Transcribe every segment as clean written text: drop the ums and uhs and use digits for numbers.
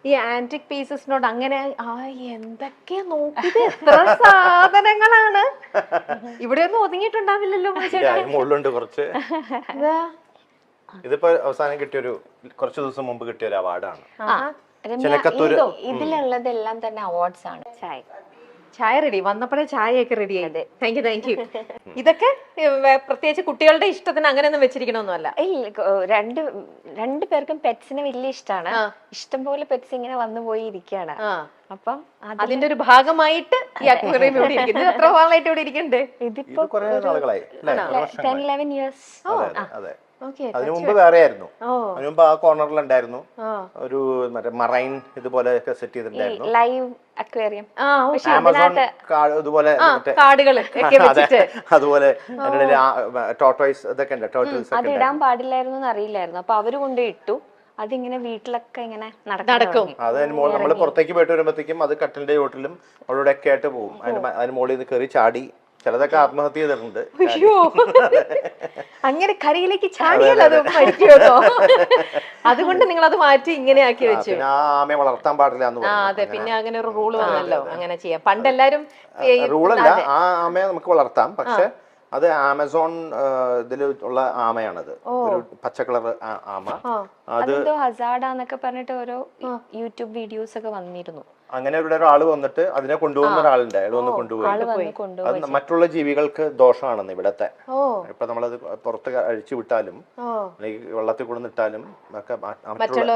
ഈ ആന്റിക് പീസസിനോട് അങ്ങനെ എന്തൊക്കെ നോക്കിയത്, എത്ര സാധനങ്ങളാണ് ഇവിടെ ഒന്നും ഒതുങ്ങിയിട്ടുണ്ടാവില്ലല്ലോ. മുള്ളുണ്ട് കുറച്ച്. ഇതിപ്പോ അവസാനം കിട്ടിയൊരു കുറച്ച് ദിവസം മുമ്പ് കിട്ടിയ ഒരു അവാർഡാണ്. ഇതിലുള്ളതെല്ലാം തന്നെ അവാർഡ്സ് ആണ്. ചായ റെഡി, വന്നപ്പോഴേ ചായയൊക്കെ റെഡി ആയത്. Thank you. ഇതൊക്കെ പ്രത്യേകിച്ച് കുട്ടികളുടെ ഇഷ്ടത്തിന് അങ്ങനെയൊന്നും വെച്ചിരിക്കണമെന്നല്ല. രണ്ടു പേർക്കും പെറ്റ്സിനെ വലിയ ഇഷ്ടമാണ്. ഇഷ്ടംപോലെ പെറ്റ്സ് ഇങ്ങനെ വന്നു പോയി ഇരിക്കുകയാണ്. അപ്പം അതിന്റെ ഒരു ഭാഗമായിട്ട് ഈ അക്വേറിയം ഇവിടെ ഇരിക്കുന്നത്. എത്ര നാളായിട്ട് ഇവിടെ ഇരിക്കുന്നുണ്ട്? ഇതിപ്പോ 10-11 ഇയേഴ്സ്. അതിനു മുമ്പ് വേറെ ആയിരുന്നു. അതിനു മുമ്പ് ആ കോർണറിലുണ്ടായിരുന്നു ഒരു മറ്റേ മറൈൻ ഇതുപോലെ സെറ്റ് ചെയ്തിട്ടുണ്ടായിരുന്നു, ലൈവ് അക്വേറിയം. ആമസോൺ ഇതുപോലെ കാടുകൾ അതുപോലെ ടോർട്ടോയ്സ് ഇതൊക്കെ ഉണ്ട്. അത് ഇടാൻ പാടില്ലായിരുന്നു അറിയില്ലായിരുന്നു. അപ്പൊ അവര് കൊണ്ട് ഇട്ടു. അതിങ്ങനെ വീട്ടിലൊക്കെ ഇങ്ങനെ നടക്കും. അത് നമ്മള് പുറത്തേക്ക് പോയിട്ട് വരുമ്പോഴത്തേക്കും അത് കട്ടിലിന്റെ ചോട്ടിലും അവിടെ ഒക്കെ ആയിട്ട് പോകും. അതിന് മുകളിൽ നിന്ന് കയറി ചാടി ചിലതൊക്കെ ആത്മഹത്യ ചെയ്തിട്ടുണ്ട്. അങ്ങനെ കരയിലേക്ക് ചാടിയല്ലോ അത് മരിക്കുമോ? അതുകൊണ്ട് നിങ്ങൾ അത് മാറ്റി ഇങ്ങനെ ആക്കി വെച്ചു. ആമയെ വളർത്താൻ പാടില്ല എന്ന് പറഞ്ഞു. അതെ, പിന്നെ അങ്ങനെ ഒരു റൂൾ വന്നല്ലോ, അങ്ങനെ ചെയ്യാം. പണ്ടെല്ലാരും റൂളല്ല, ആ ആമയെ നമുക്ക് വളർത്താം, പക്ഷെ അത് ആമസോൺ ഇതില് ഉള്ള ആമയാണത്. ഒരു പച്ച കളർ ആമ. അതെന്തോ ഹസാർഡാന്നൊക്കെ പറഞ്ഞിട്ട് ഓരോ യൂട്യൂബ് വീഡിയോസ് ഒക്കെ വന്നിരുന്നു. അങ്ങനെ ഇവിടെ ഒരാള് വന്നിട്ട് അതിനെ കൊണ്ടുപോകുന്ന ഒരാളുണ്ട്. അയാൾ വന്ന് കൊണ്ടുപോയി. അത് മറ്റുള്ള ജീവികൾക്ക് ദോഷമാണെന്ന് ഇവിടത്തെ. ഇപ്പൊ നമ്മളത് പുറത്ത് അഴിച്ചു വിട്ടാലും വെള്ളത്തിൽ കൊണ്ടുവന്നിട്ടാലും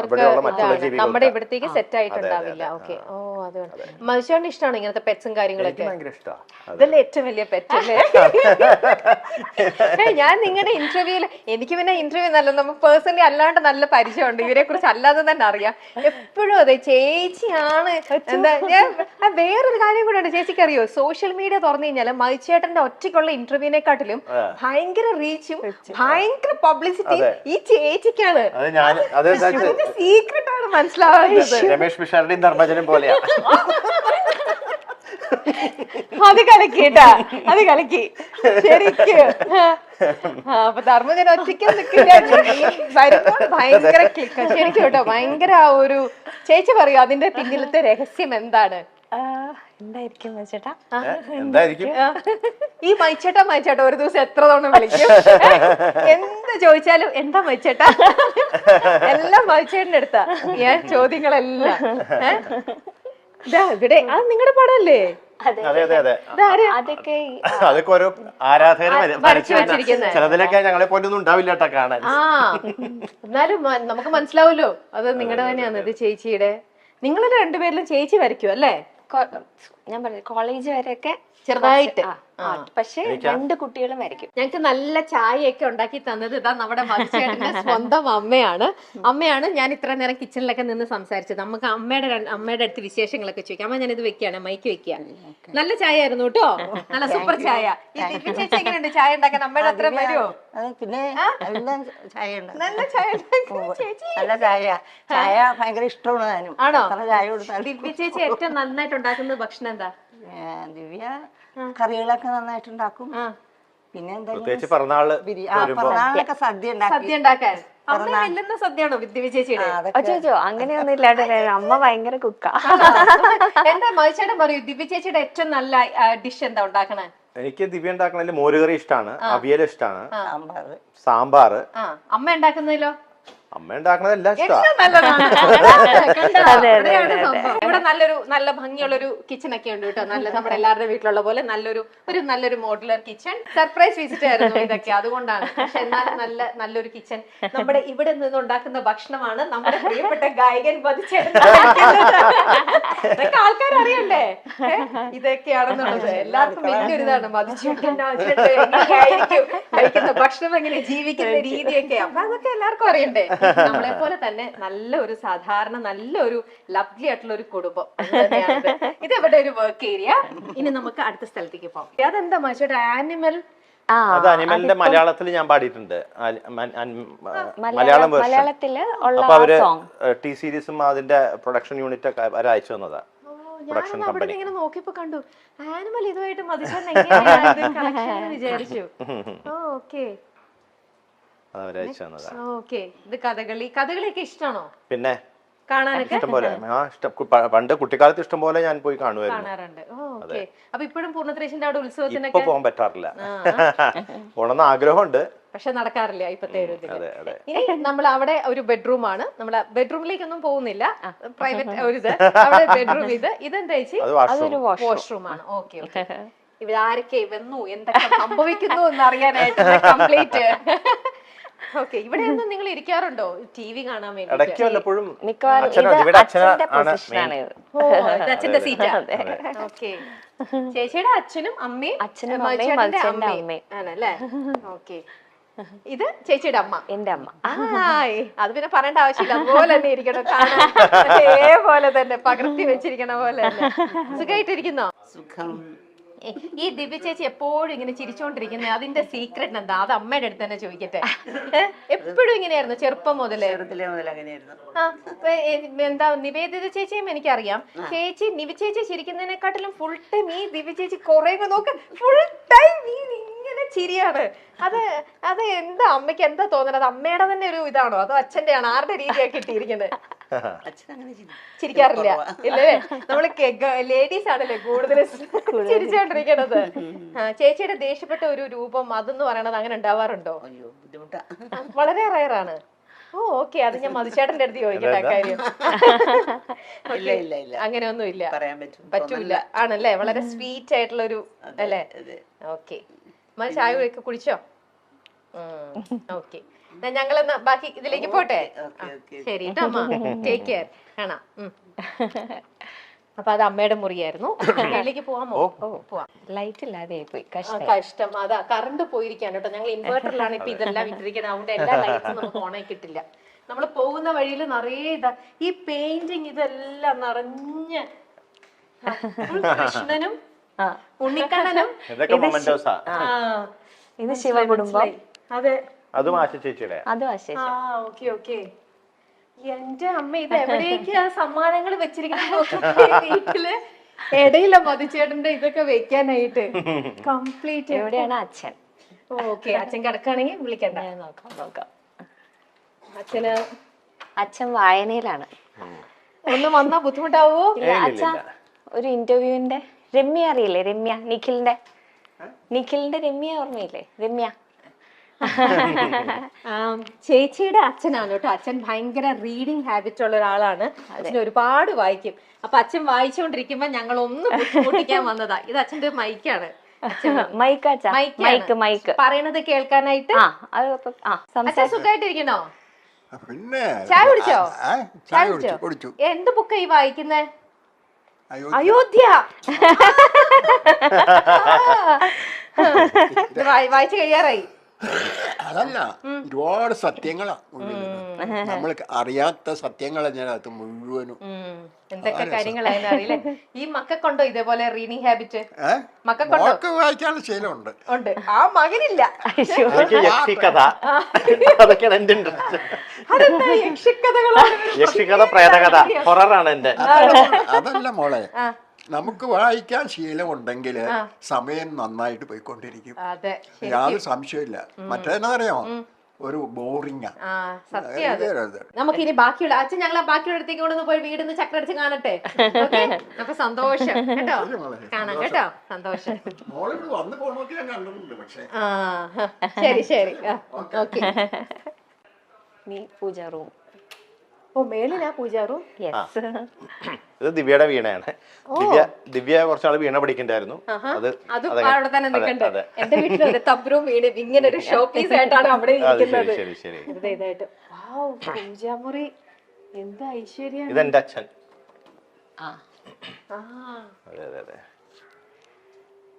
ഇവിടെയുള്ള മറ്റുള്ള ജീവികൾ നമ്മുടെ ഇവിടത്തേക്ക് സെറ്റ് ആയിട്ടുണ്ടാവില്ല. ഓക്കെ. ഓ, അതുകൊണ്ട് മനുഷ്യന്റെ ഇഷ്ടമാണ് ഇങ്ങനത്തെ പെറ്റ്സും കാര്യങ്ങളൊക്കെ. ഭയങ്കര ഇഷ്ടമാണ്. അതല്ലേ ഏറ്റവും വലിയ പെറ്റ് അല്ലേ? ഞാൻ നിങ്ങളുടെ ഇന്റർവ്യൂല്, എനിക്ക് പിന്നെ ഇന്റർവ്യൂ നല്ല, നമുക്ക് പേഴ്സണലി അല്ലാണ്ട് നല്ല പരിചയമുണ്ട്, ഇവരെ കുറിച്ച് അല്ലാതെ തന്നെ അറിയാം. എപ്പോഴും അതെ ചേച്ചിയാണ്. എന്താ, ഞാൻ വേറൊരു കാര്യം കൂടെ ഉണ്ട്, ചേച്ചിക്ക് അറിയോ? സോഷ്യൽ മീഡിയ തുറന്നു കഴിഞ്ഞാൽ മൈച്ചേട്ടന്റെ ഒറ്റയ്ക്കുള്ള ഇന്റർവ്യൂവിനെക്കാട്ടിലും ഭയങ്കര റീച്ചും ഭയങ്കര പബ്ലിസിറ്റി ഈ ചേച്ചിക്കാണ്. സീക്രട്ട് ആണ് മനസ്സിലാവുന്നത്. രമേഷ് പിഷാരുടെയും ധർമ്മജനും പോലെയാണ്. അത് കലക്കിട്ടാ, അത് കലക്കി ശരിക്ക്. അപ്പൊ ധർമ്മജൻ ഒറ്റയ്ക്ക് വരുമ്പോൾ ഭയങ്കര ക്ലിക്ക് ശരിക്കും കേട്ടോ. ഭയങ്കര ആ ഒരു ചേച്ചി പറയൂ, അതിന്റെ പിന്നിലത്തെ രഹസ്യം എന്താണ്? എന്തായിരിക്കും മൈച്ചേട്ടാ? ഈ മൈച്ചേട്ടാ ഒരു ദിവസം എത്ര തവണ വിളിക്കും? എന്ത് ചോദിച്ചാലും എന്താ മൈച്ചേട്ടാ, എല്ലാം മൈച്ചേട്ടന്റെ അടുത്താ ഞാൻ ചോദ്യങ്ങളെല്ലാം. ഇവിടെ അത് നിങ്ങളുടെ പടമല്ലേ? അതൊക്കെ ഓരോ ആരാധകർ ചിലതിലൊക്കെ ഞങ്ങളെ പോലൊന്നും ഉണ്ടാവില്ല കേട്ടോ കാണാൻ. എന്നാലും നമുക്ക് മനസ്സിലാവുമല്ലോ അത് നിങ്ങളുടെ തന്നെയാണ്. ഇത് ചേച്ചിയുടെ, നിങ്ങൾ രണ്ടുപേരിലും ചേച്ചി വരയ്ക്കും അല്ലേ? ഞാൻ പറഞ്ഞു കോളേജ് വരെയൊക്കെ ചെറുതായിട്ട്. പക്ഷെ 2 കുട്ടികളും വരയ്ക്കും. ഞങ്ങക്ക് നല്ല ചായയൊക്കെ ഉണ്ടാക്കി തന്നത് ഇതാ നമ്മുടെ മത്സ്യേട്ടന്റെ സ്വന്തം അമ്മയാണ്. ഞാൻ ഇത്ര നേരം കിച്ചണിലൊക്കെ നിന്ന് സംസാരിച്ചത്. നമുക്ക് അമ്മയുടെ അടുത്ത് വിശേഷങ്ങളൊക്കെ ചോദിക്കാം. അമ്മ ഞാൻ ഇത് വെക്കുകയാണ്, മൈക്ക് വെക്കുക. നല്ല ചായ ആയിരുന്നു കേട്ടോ, നല്ല സൂപ്പർ ചായ. ഈ ദിവ്യ ചേച്ചി എങ്ങനെയുണ്ട് ചായ ഉണ്ടാക്കാൻ? അമ്മയുടെ അത്ര വരുമോ? പിന്നെ ചായ നല്ല ചായ നല്ല ചായ ഭയങ്കര ഇഷ്ടമാണ്. ആണോ? ചായ കൊടുത്താൽ ദിവ്യ ചേച്ചി ഏറ്റവും നന്നായിട്ട് ഉണ്ടാക്കുന്ന ഭക്ഷണം എന്താ? ദിവ്യ കറികളൊക്കെ നന്നായിട്ടുണ്ടാക്കും. പിന്നെ പിറന്നാളൊക്കെ സദ്യ ഉണ്ടാക്കാൻ സദ്യയാണോ ദിവ്യ ചേച്ചിയുടെ? അച്ചോ അങ്ങനെയൊന്നും ഇല്ലാണ്ട് അമ്മ ഭയങ്കര കുക്കാ. എന്താ മൈച്ചേട്ടൻ പറയൂ, ദിവ്യ ചേച്ചിയുടെ ഏറ്റവും നല്ല ഡിഷ് എന്താ ഉണ്ടാക്കണേ? എനിക്ക് ദിവ്യ ഉണ്ടാക്കണതിൽ മോരുകറി ഇഷ്ടമാണ്, അവിയൽ ഇഷ്ടമാണ്, സാമ്പാർ. അമ്മ ഉണ്ടാക്കുന്നതിലോ? അമ്മ ഉണ്ടാക്കണതെല്ലാം ഇഷ്ടമാണ്. ഇവിടെ നല്ല ഭംഗിയുള്ളൊരു കിച്ചൺ ഒക്കെ ഉണ്ട് കേട്ടോ. നല്ല നമ്മുടെ എല്ലാവരുടെ വീട്ടിലുള്ള പോലെ നല്ലൊരു മോഡുലർ കിച്ചൺ. സർപ്രൈസ് വിസിറ്റ് ആയിരുന്നു ഇതൊക്കെ, അതുകൊണ്ടാണ്. പക്ഷെ എന്നാലും നല്ലൊരു കിച്ചൺ. നമ്മുടെ ഇവിടെ നിന്ന് ഉണ്ടാക്കുന്ന ഭക്ഷണമാണ് നമ്മുടെ പ്രിയപ്പെട്ട ഗായകൻ ഇതൊക്കെ ആൾക്കാർ അറിയണ്ടേ ഇതൊക്കെയാണെന്നുള്ളത്. എല്ലാവർക്കും വലിയൊരു ഇതാണ് മതിച്ചേട്ടനായിരിക്കും കഴിക്കുന്ന ഭക്ഷണം, എങ്ങനെ ജീവിക്കുന്ന രീതിയൊക്കെ. അപ്പൊ അതൊക്കെ എല്ലാവർക്കും അറിയണ്ടേ. നമ്മളെ പോലെ തന്നെ നല്ലൊരു സാധാരണ നല്ലൊരു ലവ്ലി ആയിട്ടുള്ള ഒരു കുടുംബം. ഇത് ഇവിടെ ഒരു വർക്ക് ഏരിയ. ഇനി നമുക്ക് അടുത്ത സ്ഥലത്തേക്ക് പോകാം. അതെന്താ മച്ചോട്ടെ ആനിമൽ? അത് അനിമലിന്റെ മലയാളത്തിൽ ഞാൻ പാടിയിട്ടുണ്ട്, മലയാളം വേർഷൻ. അപ്പൊ അവര് ടി സീരീസും അതിന്റെ പ്രൊഡക്ഷൻ യൂണിറ്റ് ഒക്കെ അവര് അയച്ചു തന്നതാ. ഞാൻ അവിടെ ഇങ്ങനെ നോക്കിയപ്പോ കണ്ടു ആനിമൽ ഇതുമായിട്ട് മതിച്ചോണ്ട് വിചാരിച്ചു. ഓക്കെ, ഇത് കഥകളിയൊക്കെ ഇഷ്ടമാണോ? പിന്നെ കാണാനൊക്കെ ഇഷ്ടം പോലെ പണ്ട് കുട്ടിക്കാലത്ത് ഇഷ്ടം പോലെ ഞാൻ പോയി കാണുമായിരുന്നു. കാണാറുണ്ട്. ഓക്കെ. അപ്പൊ ഇപ്പോഴും പൂർണ്ണത്രേശന്റെ അവിടെ ഇപ്പൊ ഉത്സവത്തിനൊക്കെ പോകാൻ പറ്റാറില്ല. പോണെന്ന് ആഗ്രഹമുണ്ട്, പക്ഷെ നടക്കാറില്ല ഇപ്പോഴത്തെ ഒരു ഇതില്. അതെ അതെ. ഇനി നമ്മൾ അവിടെ ഒരു ബെഡ്റൂം ആണ്. നമ്മള് ബെഡ്റൂമിലേക്കൊന്നും പോകുന്നില്ല, പ്രൈവറ്റ് ഒരു ഇത് അവിടെ ബെഡ്റൂം. ഇതെന്താ ചേച്ചി? അത് വാഷ്റൂം. അതൊരു വാഷ്റൂം ആണ്. Okay okay. ഇവിടെ ആരൊക്കെ വന്നു, എന്തൊക്കെ സംഭവിക്കുന്നു എന്ന് അറിയാനായിട്ട് കംപ്ലീറ്റ്. ഓക്കെ. ഇവിടെ ഒന്നും നിങ്ങൾ ഇരിക്കാറുണ്ടോ ടി വി കാണാൻ വേണ്ടി? ഇടയ്ക്ക് വല്ലപ്പോഴും മിക്കവാറും അച്ഛനോ ഇത് ഇവിടെ അച്ഛന്റെ അച്ഛനാണ് പൊസിഷനാണ് main. ഇത്. ഓ, ഇത് അച്ഛന്റെ സീറ്റാ. ഓക്കെ. ചേച്ചിയുടെ അച്ഛനും അമ്മയും അച്ഛനും മനുഷ്യന്റെ അമ്മയും മനുഷ്യന്റെ അമ്മയും അമ്മയും. ആണല്ലേ? ഓക്കെ. ഇത് ചേച്ചിയുടെ അമ്മ. എന്റെ അമ്മ. ആയ്, അത് പിന്നെ പറയേണ്ട ആവശ്യമില്ല, അതുപോലെ തന്നെ ഇരിക്കണം കാണാൻ. അതേപോലെ തന്നെ പകർത്തി വെച്ചിരിക്കണ പോലെ തന്നെ. സുഖമായിട്ടിരിക്കുന്നോ? സുഖം. ഈ ദിവ്യ ചേച്ചി എപ്പോഴും ഇങ്ങനെ ചിരിച്ചോണ്ടിരിക്കുന്നത്, അതിന്റെ സീക്രട്ട് എന്താ? അത് അമ്മയുടെ അടുത്ത് തന്നെ ചോദിക്കട്ടെ. എപ്പോഴും ഇങ്ങനെയായിരുന്നു ചെറുപ്പം മുതലേ? ചെറുതിലെ മുതൽ അങ്ങനെയായിരുന്നു. എന്താ നിവേദിത ചേച്ചിയും എനിക്കറിയാം. ചേച്ചി നിവി ചേച്ചി ചിരിക്കുന്നതിനെക്കാട്ടിലും ഫുൾ ടൈം ഈ ദിവ്യ ചേച്ചി കുറെ നോക്ക്, ഫുൾ ടൈം ഇങ്ങനെ ചിരിയാണ്. അത് എന്താ അമ്മയ്ക്ക് എന്താ തോന്നുന്നത്? അമ്മയുടെ തന്നെ ഒരു ഇതാണോ അതോ അച്ഛന്റെ ആണോ? ആരുടെ രീതിയാണ് കിട്ടിയിരിക്കുന്നത്? ചിരിക്കാറില്ല ഇല്ലേ? നമ്മള് ലേഡീസ് ആണല്ലേ കൂടുതൽ ചിരിച്ചോണ്ടിരിക്കണത്. ചേച്ചിയുടെ ദേഷ്യപ്പെട്ട ഒരു രൂപം അതെന്ന് പറയണത് അങ്ങനെ ഉണ്ടാവാറുണ്ടോ? അയ്യോ, ബുദ്ധിമുട്ടാ. വളരെ റയറാണ്. ഓ ഓക്കെ. അത് ഞാൻ മധുചേട്ടന്റെ അടുത്ത് ചോദിക്കട്ടെ കാര്യം. ഇല്ല ഇല്ല ഇല്ല, അങ്ങനെയൊന്നും ഇല്ല, പറയാൻ പറ്റൂല ആണല്ലേ? വളരെ സ്വീറ്റ് ആയിട്ടുള്ള ഒരു അല്ലേ? ഓക്കെ. ചായ ഒക്കെ കുടിച്ചോ? ഓക്കെ. ഞങ്ങളെന്നാ ബാക്കി ഇതിലേക്ക് പോട്ടെ. ശരി കേട്ടോ അമ്മ, ടേക്ക് കെയർ. കാണാം. അപ്പൊ അത് അമ്മയുടെ മുറിയായിരുന്നു. അതിലേക്ക് പോവാമോ? പോവാം. ലൈറ്റ് ഇല്ലാതെ പോയി, കഷ്ടം. അതാ കറണ്ട് പോയിരിക്കാണ് കേട്ടോ. ഞങ്ങൾ ഇൻവേർട്ടറിലാണ് ഇപ്പൊ ഇതെല്ലാം ഇട്ടിരിക്കുന്നത്. അതുകൊണ്ട് എല്ലാ ലൈറ്റ്സും നമുക്ക് ഓണായി കിട്ടില്ല. നമ്മൾ പോകുന്ന വഴിയിൽ നിറയെ ഇതാ ഈ പെയിന്റിങ് ഇതെല്ലാം നിറഞ്ഞ് കൃഷ്ണനും ഉണ്ണിക്കണ്ണനും. ഇത് ശിവകുടുംബം. അതെ, അതും ആശ ചേച്ചിയുടെ. അതും ആശേഷം. Okay okay. എന്റെ അമ്മ, ഇത് എവിടേക്കാ സമ്മാനങ്ങൾ വെച്ചിരിക്കുന്നത് വീട്ടില്? ഇടയില മധുചേട്ടന്റെ ഇതൊക്കെ വെക്കാനായിട്ട് കംപ്ലീറ്റ്. എവിടെയാണ് അച്ഛൻ? ഓക്കെ. അച്ഛൻ കിടക്കുകയാണെങ്കിൽ വിളിക്കണ്ട. നോക്കാം. അച്ഛൻ വായനയിലാണ്. ഒന്ന് വന്നാ ബുദ്ധിമുട്ടാവോ? അച്ഛാ, ഒരു ഇന്റർവ്യൂവിന്റെ രമ്യ അറിയില്ലേ? രമ്യ, നിഖിലിന്റെ രമ്യ ഓർമ്മയില്ലേ? രമ്യ ചേച്ചിയുടെ അച്ഛനാണ് കേട്ടോ. അച്ഛൻ ഭയങ്കര റീഡിങ് ഹാബിറ്റ് ഉള്ള ഒരാളാണ്. അച്ഛൻ ഒരുപാട് വായിക്കും. അപ്പൊ അച്ഛൻ വായിച്ചുകൊണ്ടിരിക്കുമ്പോ ഞങ്ങൾ ഒന്ന് ബുദ്ധിമുട്ടിക്കാൻ വന്നതാ. ഇത് അച്ഛന്റെ മൈക്കാണ്. മൈക്ക് പറയണത് കേൾക്കാനായിട്ട്. അച്ഛൻ സുഖമായിട്ടിരിക്കണോ? പിന്നെ ചായ കുടിച്ചോ? ചായ കുടിച്ചു. എന്ത് ബുക്കാ ഈ വായിക്കുന്നേ? അയോധ്യ. വായിച്ചു കഴിയാറായി. അതല്ല, ഒരുപാട് സത്യങ്ങളാ നമ്മൾ അറിയാത്ത സത്യങ്ങൾ അതിനകത്ത് മുഴുവനും. എന്തൊക്കെ കാര്യങ്ങളായാലും അറിയില്ലേ? ഈ മക്കൾക്കുണ്ടോ ഇതേപോലെ റീഡിങ് ഹാബിറ്റ്? മക്കൾക്ക് വായിക്കാനുള്ള ശീലമുണ്ട്. ഉണ്ട്. ആ മകനില്ല. യക്ഷിക്കഥ, പ്രേതകഥ, ഹൊററാണ് എന്റെ. അതല്ല മോളെ, നമുക്ക് വായിക്കാൻ ശീലമുണ്ടെങ്കിൽ സമയം നന്നായിട്ട് പോയിക്കൊണ്ടിരിക്കും. യാതൊരു സംശയമില്ല. മറ്റേതെന്നറിയാമോ, ഒരു ബോറിംഗ്. നമുക്ക് ഇനി ബാക്കിയുള്ള അച്ഛൻ ഞങ്ങൾ ബാക്കിയുള്ള അടുത്തേക്ക് കൊണ്ടൊന്ന് പോയി വീടിന്ന് ചക്രടിച്ച് കാണട്ടെ. അപ്പൊ സന്തോഷം കേട്ടോ, കാണാം കേട്ടോ, സന്തോഷം. ശരി ശരി. ഓക്കെ. പൂജ റൂം. ഓ, മേളിലാ പൂജാ റൂം. ഇത് ദിവ്യയുടെ വീണയാണ്. ദിവ്യ കുറച്ചാള് വീണ പഠിക്കണ്ടായിരുന്നു. അതും അവിടെ തന്നെ നിൽക്കണ്ടേ? എന്റെ വീട്ടിൽ തബ്രവും വീണ് ഇങ്ങനെ ഒരു ഷോ പീസ് ആയിട്ടാണ് അവിടെ ഇരിക്കുന്നത്. ഇതായിട്ട് പൂജാമുറി. എന്താ ഐശ്വര്യം. ഇതെന്റെ അച്ഛൻ.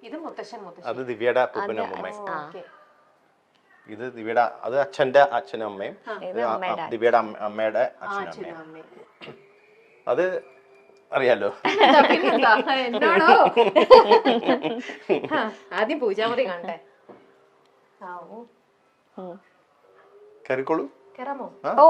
ഇത് മുത്തശ്ശൻ. അത് ദിവ്യയുടെ അപ്പൂപ്പനും അമ്മയും. ഇത് ദിവ്യയുടെ, അത് അച്ഛന്റെ അച്ഛനും അമ്മയും. ദിവ്യയുടെ അമ്മയുടെ അച്ഛനും അമ്മയും. അത് അറിയാലോ. എന്നോടോ? ആദ്യം പൂജാമുറി കാണട്ടെ. കയറിക്കോളൂ. കേറാമോ? ഓ